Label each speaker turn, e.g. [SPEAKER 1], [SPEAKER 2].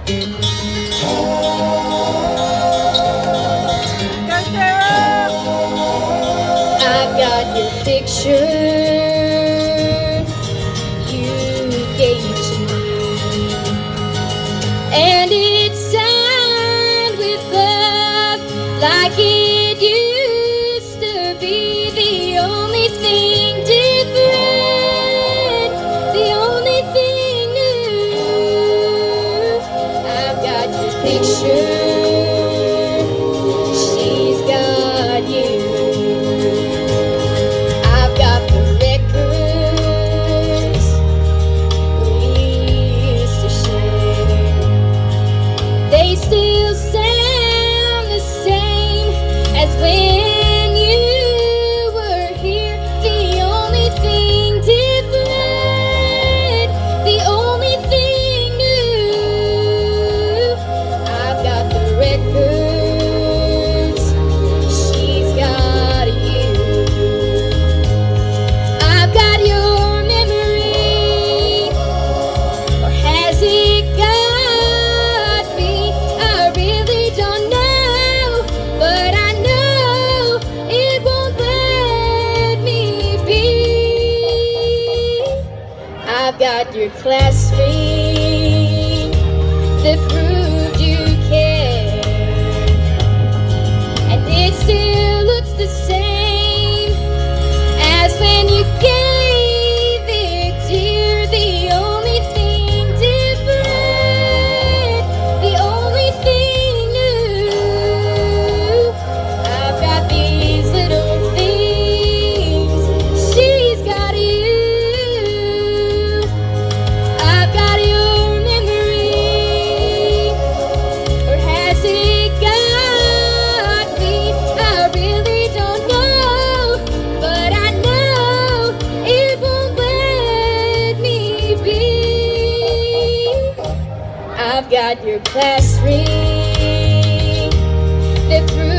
[SPEAKER 1] I've got your picture you gave to me, and it's signed with love like it used to be. The only thing different, the only thing new. I've got your picture, she's got you. I've got the records we used to share. They still sound the same as when you were here. The only thing different, the only thing new. I've got the records, she's got you. I've got your memory, or has it got me? I really don't know, but I know it won't let me be. I've got your class ring that proved you care, and it still looks the same as when you gave it, dear. The only thing different, the only thing new. I've got these little things, she's got you. I've got your memory, or has it got me? I really don't know, but I know it won't let me be. I've got your class ring that proves